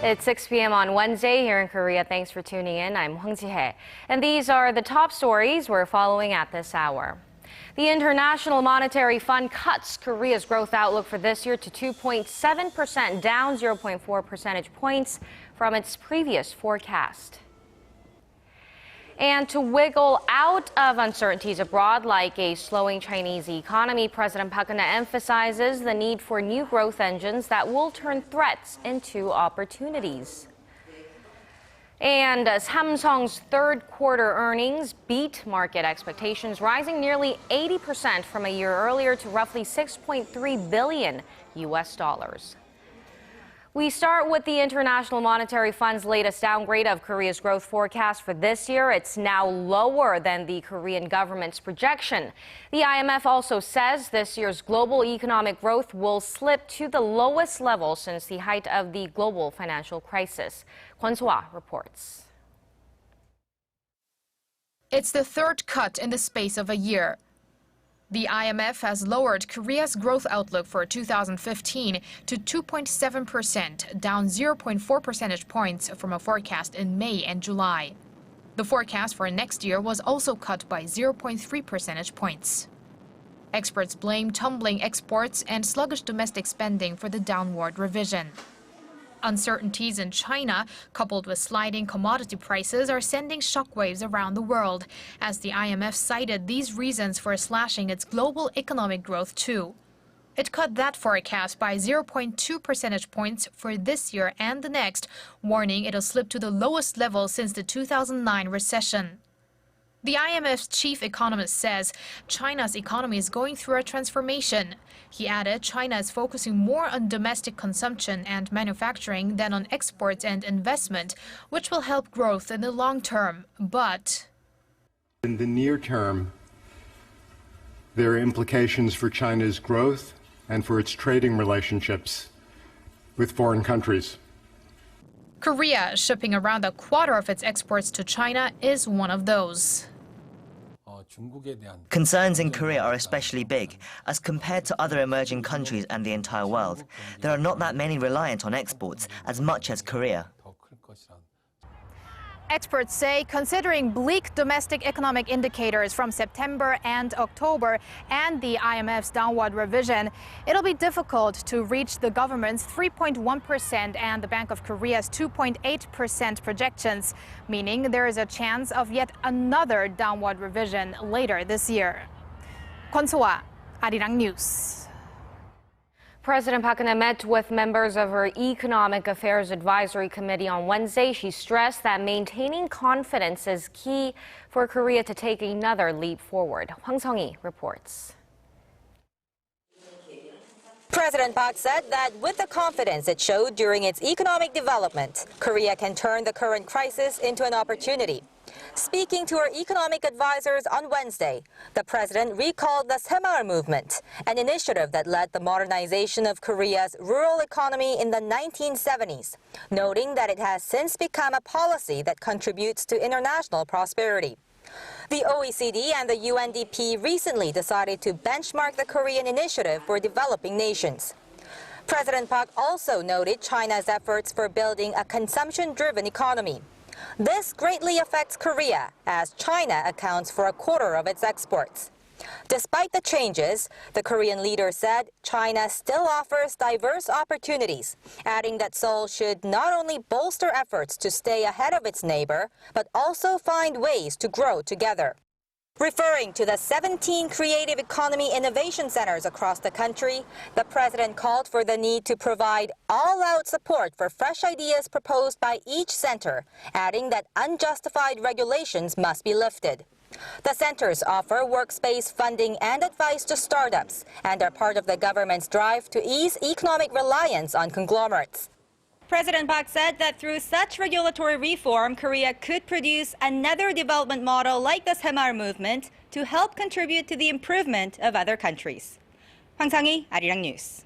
It's 6 p.m. on Wednesday here in Korea. Thanks for tuning in. I'm Hwang Ji-hye. And these are the top stories we're following at this hour. The International Monetary Fund cuts Korea's growth outlook for this year to 2.7%, down 0.4 percentage points from its previous forecast. And to wiggle out of uncertainties abroad, like a slowing Chinese economy, President Park Geunhye emphasizes the need for new growth engines that will turn threats into opportunities. And Samsung's third quarter earnings beat market expectations, rising nearly 80% from a year earlier to roughly $6.3 billion. We start with the International Monetary Fund's latest downgrade of Korea's growth forecast for this year. It's now lower than the Korean government's projection. The IMF also says this year's global economic growth will slip to the lowest level since the height of the global financial crisis. Kwon Soa reports. It's the third cut in the space of a year. The IMF has lowered Korea's growth outlook for 2015 to 2.7%, down 0.4 percentage points from a forecast in May and July. The forecast for next year was also cut by 0.3 percentage points. Experts blame tumbling exports and sluggish domestic spending for the downward revision. Uncertainties in China, coupled with sliding commodity prices, are sending shockwaves around the world, as the IMF cited these reasons for slashing its global economic growth too. It cut that forecast by 0.2 percentage points for this year and the next, warning it'll slip to the lowest level since the 2009 recession. The IMF's chief economist says China's economy is going through a transformation. He added China is focusing more on domestic consumption and manufacturing than on exports and investment, which will help growth in the long term. But in the near term, there are implications for China's growth and for its trading relationships with foreign countries. Korea, shipping around a quarter of its exports to China, is one of those. Concerns in Korea are especially big, as compared to other emerging countries and the entire world. There are not that many reliant on exports, as much as Korea. Experts say, considering bleak domestic economic indicators from September and October and the IMF's downward revision, it'll be difficult to reach the government's 3.1% and the Bank of Korea's 2.8% projections, meaning there is a chance of yet another downward revision later this year. Kwon Soa, Arirang News. President Park Geunhye met with members of her Economic Affairs Advisory Committee on Wednesday. She stressed that maintaining confidence is key for Korea to take another leap forward. Hwang Sung-hee reports. President Park said that with the confidence it showed during its economic development, Korea can turn the current crisis into an opportunity. Speaking to her economic advisors on Wednesday, the president recalled the Semaul movement, an initiative that led the modernization of Korea's rural economy in the 1970s, noting that it has since become a policy that contributes to international prosperity. The OECD and the UNDP recently decided to benchmark the Korean initiative for developing nations. President Park also noted China's efforts for building a consumption-driven economy. This greatly affects Korea, as China accounts for a quarter of its exports. Despite the changes, the Korean leader said China still offers diverse opportunities, adding that Seoul should not only bolster efforts to stay ahead of its neighbor, but also find ways to grow together. Referring to the 17 creative economy innovation centers across the country, the president called for the need to provide all-out support for fresh ideas proposed by each center, adding that unjustified regulations must be lifted. The centers offer workspace funding and advice to startups and are part of the government's drive to ease economic reliance on conglomerates. President Park said that through such regulatory reform, Korea could produce another development model like the Semaul movement to help contribute to the improvement of other countries. Hwang Sung-hee, Arirang News.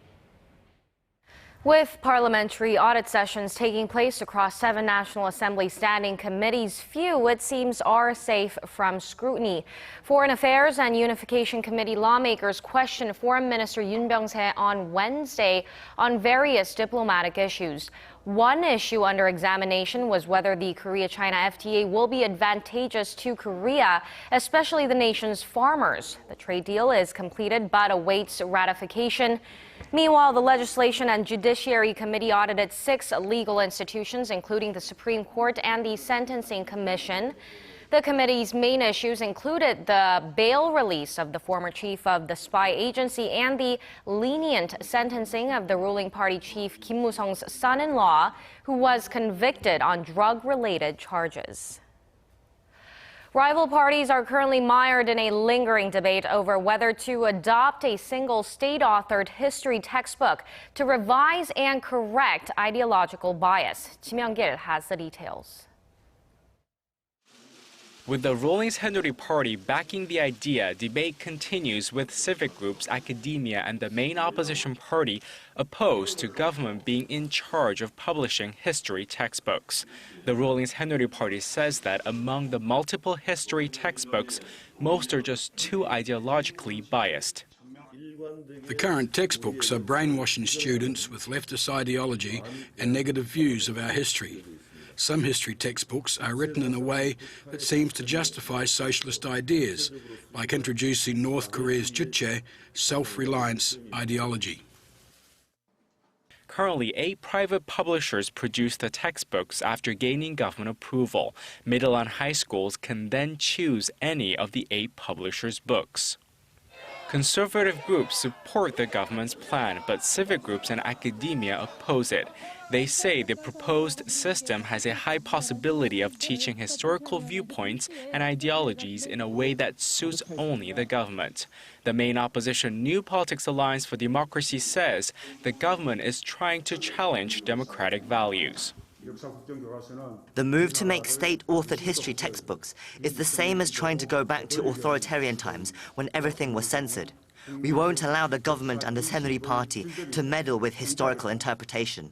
With parliamentary audit sessions taking place across 7 National Assembly standing committees, few, it seems, are safe from scrutiny. Foreign Affairs and Unification Committee lawmakers questioned Foreign Minister Yoon Byung-se on Wednesday on various diplomatic issues. One issue under examination was whether the Korea-China FTA will be advantageous to Korea, especially the nation's farmers. The trade deal is completed but awaits ratification. Meanwhile, the Legislation and Judiciary Committee audited 6 legal institutions, including the Supreme Court and the Sentencing Commission. The committee's main issues included the bail release of the former chief of the spy agency and the lenient sentencing of the ruling party chief Kim Moo-sung's son-in-law, who was convicted on drug-related charges. Rival parties are currently mired in a lingering debate over whether to adopt a single state-authored history textbook to revise and correct ideological bias. Kim Young-gil has the details. With the ruling Saenuri Party backing the idea, debate continues with civic groups, academia, and the main opposition party opposed to government being in charge of publishing history textbooks. The ruling Saenuri Party says that among the multiple history textbooks, most are just too ideologically biased. The current textbooks are brainwashing students with leftist ideology and negative views of our history. Some history textbooks are written in a way that seems to justify socialist ideas, like introducing North Korea's Juche, self-reliance ideology. Currently, 8 private publishers produce the textbooks after gaining government approval. Middle and high schools can then choose any of the 8 publishers' books. Conservative groups support the government's plan, but civic groups and academia oppose it. They say the proposed system has a high possibility of teaching historical viewpoints and ideologies in a way that suits only the government. The main opposition New Politics Alliance for Democracy says the government is trying to challenge democratic values. The move to make state-authored history textbooks is the same as trying to go back to authoritarian times when everything was censored. We won't allow the government and the Saenuri Party to meddle with historical interpretation.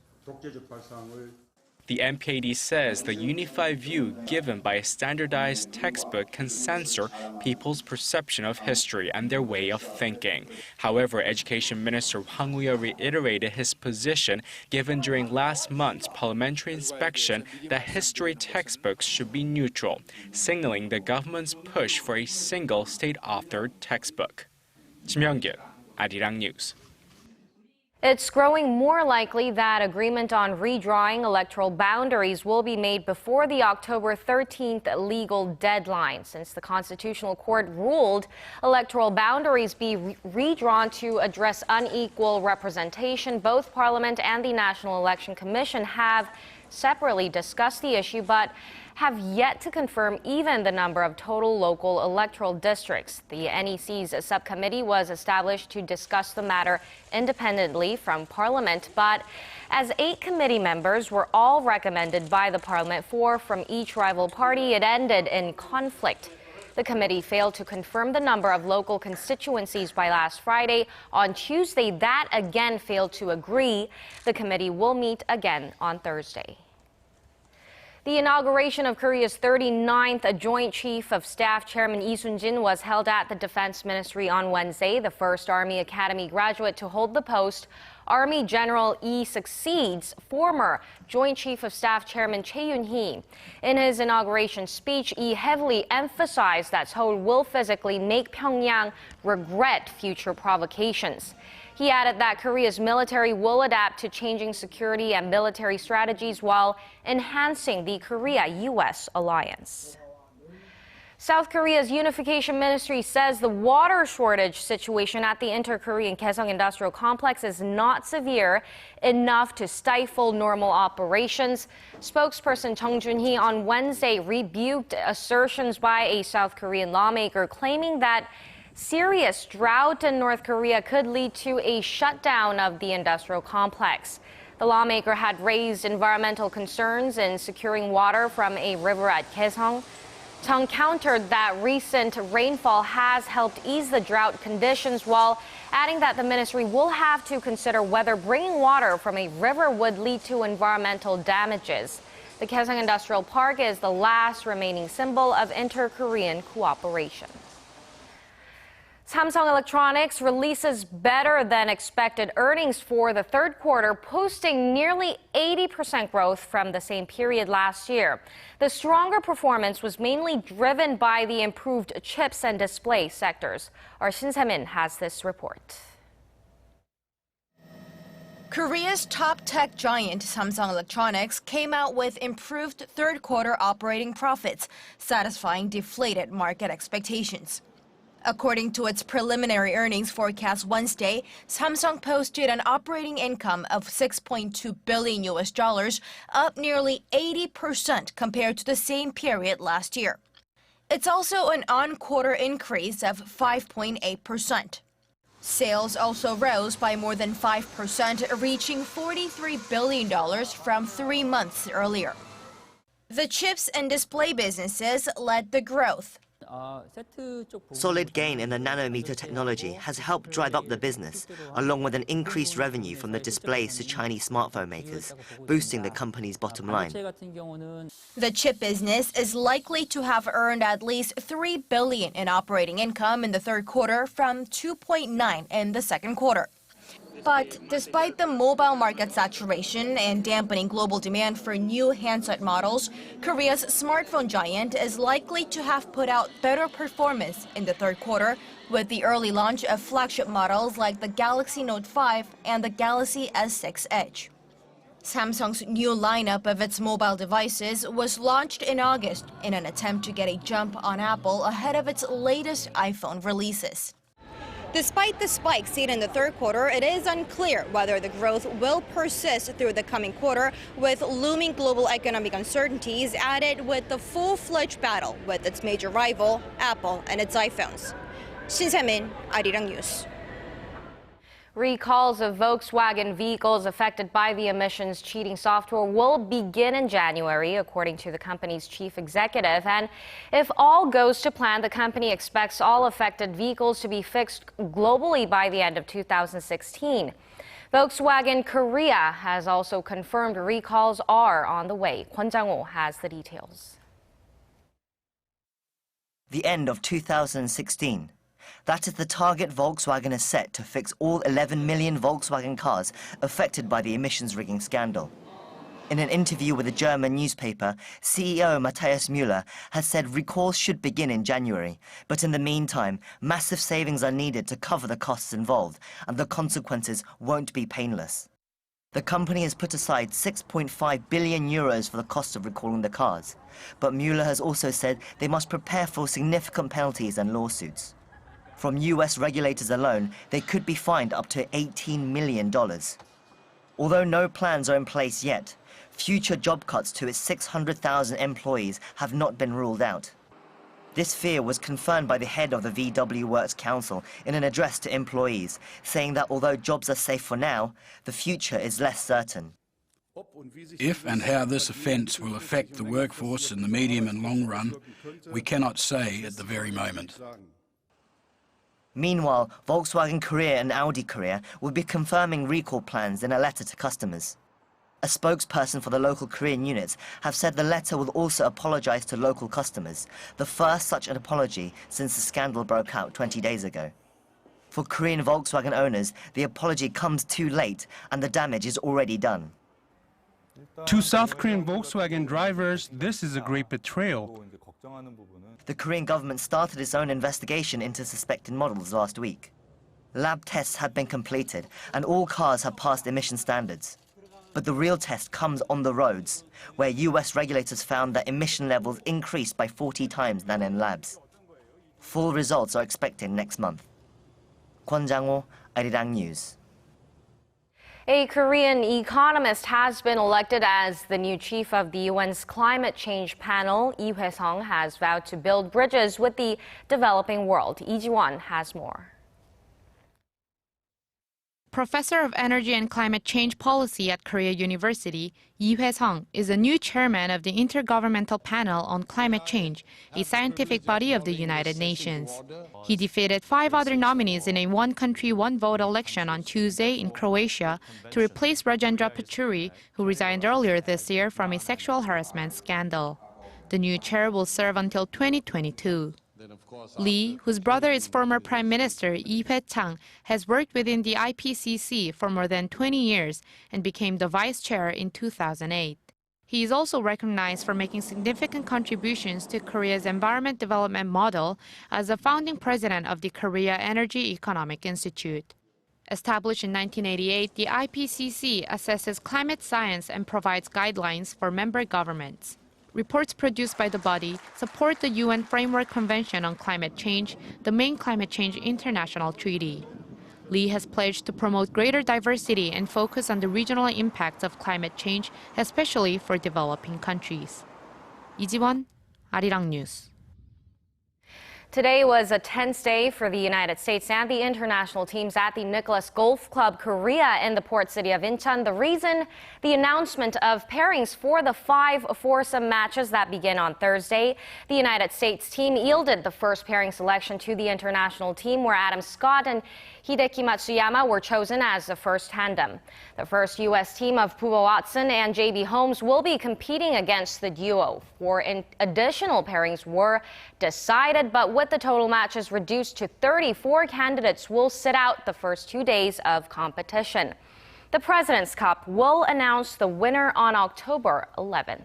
The MPAD says the unified view given by a standardized textbook can censor people's perception of history and their way of thinking. However, Education Minister Hwang Woo-yeol reiterated his position given during last month's parliamentary inspection that history textbooks should be neutral, signaling the government's push for a single state-authored textbook. Kim Young-gil, Arirang News. It's growing more likely that agreement on redrawing electoral boundaries will be made before the October 13th legal deadline, since the Constitutional Court ruled electoral boundaries be redrawn to address unequal representation. Both Parliament and the National Election Commission have separately discussed the issue, but have yet to confirm even the number of total local electoral districts. The NEC's subcommittee was established to discuss the matter independently from Parliament, but as 8 committee members were all recommended by the Parliament, 4 from each rival party, it ended in conflict. The committee failed to confirm the number of local constituencies by last Friday. On Tuesday, that again failed to agree. The committee will meet again on Thursday. The inauguration of Korea's 39th Joint Chief of Staff Chairman Lee Soon-jin was held at the Defense Ministry on Wednesday. The first Army Academy graduate to hold the post, Army General Lee, succeeds former Joint Chief of Staff Chairman Choi Yoon-hee. In his inauguration speech, Lee heavily emphasized that Seoul will physically make Pyongyang regret future provocations. He added that Korea's military will adapt to changing security and military strategies while enhancing the Korea-U.S. alliance. South Korea's Unification Ministry says the water shortage situation at the inter-Korean Kaesong industrial complex is not severe enough to stifle normal operations. Spokesperson Chung Jun-hee on Wednesday rebuked assertions by a South Korean lawmaker claiming that serious drought in North Korea could lead to a shutdown of the industrial complex. The lawmaker had raised environmental concerns in securing water from a river at Kaesong. Chung countered that recent rainfall has helped ease the drought conditions, while adding that the ministry will have to consider whether bringing water from a river would lead to environmental damages. The Kaesong Industrial Park is the last remaining symbol of inter-Korean cooperation. Samsung Electronics releases better than expected earnings for the third quarter, posting nearly 80% growth from the same period last year. The stronger performance was mainly driven by the improved chips and display sectors. Our Shin Se-min has this report. Korea's top tech giant Samsung Electronics came out with improved third quarter operating profits, satisfying deflated market expectations. According to its preliminary earnings forecast Wednesday, Samsung posted an operating income of $6.2 billion, up nearly 80% compared to the same period last year. It's also an on-quarter increase of 5.8%. Sales also rose by more than 5%, reaching $43 billion from 3 months earlier. The chips and display businesses led the growth. Solid gain in the nanometer technology has helped drive up the business, along with an increased revenue from the displays to Chinese smartphone makers, boosting the company's bottom line. The chip business is likely to have earned at least $3 billion in operating income in the third quarter from $2.9 in the second quarter. But despite the mobile market saturation and dampening global demand for new handset models, Korea's smartphone giant is likely to have put out better performance in the third quarter with the early launch of flagship models like the Galaxy Note 5 and the Galaxy S6 Edge. Samsung's new lineup of its mobile devices was launched in August in an attempt to get a jump on Apple ahead of its latest iPhone releases. Despite the spike seen in the third quarter, it is unclear whether the growth will persist through the coming quarter, with looming global economic uncertainties added with the full-fledged battle with its major rival, Apple, and its iPhones. Shin Se-min, Arirang News. Recalls of Volkswagen vehicles affected by the emissions cheating software will begin in January, according to the company's chief executive. And if all goes to plan, the company expects all affected vehicles to be fixed globally by the end of 2016. Volkswagen Korea has also confirmed recalls are on the way. Kwon Soa has the details. The end of 2016. That is the target Volkswagen has set to fix all 11 million Volkswagen cars affected by the emissions rigging scandal. In an interview with a German newspaper, CEO Matthias Müller has said recalls should begin in January. But in the meantime, massive savings are needed to cover the costs involved, and the consequences won't be painless. The company has put aside 6.5 billion euros for the cost of recalling the cars. But Müller has also said they must prepare for significant penalties and lawsuits. From US regulators alone, they could be fined up to $18 million. Although no plans are in place yet, future job cuts to its 600,000 employees have not been ruled out. This fear was confirmed by the head of the VW Works Council in an address to employees, saying that although jobs are safe for now, the future is less certain. If and how this offence will affect the workforce in the medium and long run, we cannot say at the very moment. Meanwhile, Volkswagen Korea and Audi Korea will be confirming recall plans in a letter to customers. A spokesperson for the local Korean units have said the letter will also apologize to local customers, the first such an apology since the scandal broke out 20 days ago. For Korean Volkswagen owners, the apology comes too late and the damage is already done. To South Korean Volkswagen drivers, this is a great betrayal. The Korean government started its own investigation into suspected models last week. Lab tests have been completed and all cars have passed emission standards. But the real test comes on the roads, where US regulators found that emission levels increased by 40 times than in labs. Full results are expected next month. Kwon Soa, Arirang News. A Korean economist has been elected as the new chief of the UN's climate change panel. Lee Kaesong has vowed to build bridges with the developing world. Lee Ji-won has more. Professor of Energy and Climate Change Policy at Korea University, Lee Kaesong is the new chairman of the Intergovernmental Panel on Climate Change, a scientific body of the United Nations. He defeated 5 other nominees in a one-country, one-vote election on Tuesday in Croatia to replace Rajendra Pachauri, who resigned earlier this year from a sexual harassment scandal. The new chair will serve until 2022. Lee, whose brother is former Prime Minister Lee Hwae-chang, has worked within the IPCC for more than 20 years and became the vice chair in 2008. He is also recognized for making significant contributions to Korea's environment development model as the founding president of the Korea Energy Economic Institute. Established in 1988, the IPCC assesses climate science and provides guidelines for member governments. Reports produced by the body support the UN Framework Convention on Climate Change, the main climate change international treaty. Lee has pledged to promote greater diversity and focus on the regional impacts of climate change, especially for developing countries. 이지원, Arirang News. Today was a tense day for the United States and the international teams at the Nicholas Golf Club Korea in the port city of Incheon. The reason? The announcement of pairings for the 5 foursome matches that begin on Thursday. The United States team yielded the first pairing selection to the international team, where Adam Scott and Hideki Matsuyama were chosen as the first tandem. The first U.S. team of Bubba Watson and J.B. Holmes will be competing against the duo. 4 additional pairings were decided, but with the total matches reduced to 34, candidates will sit out the first 2 days of competition. The President's Cup will announce the winner on October 11th.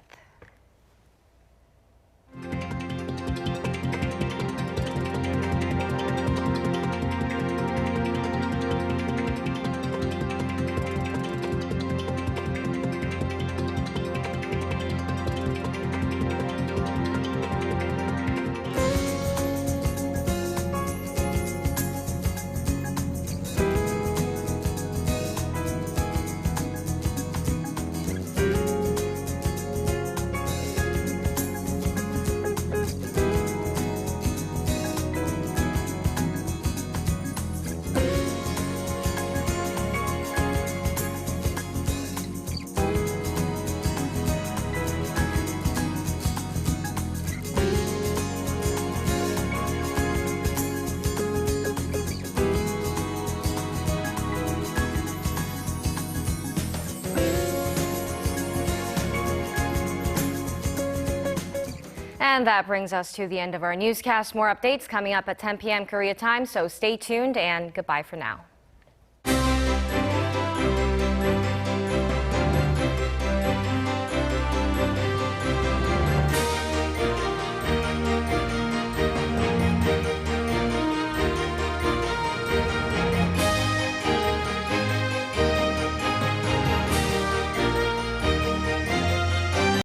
And that brings us to the end of our newscast. More updates coming up at 10 p.m. Korea time, so stay tuned and goodbye for now.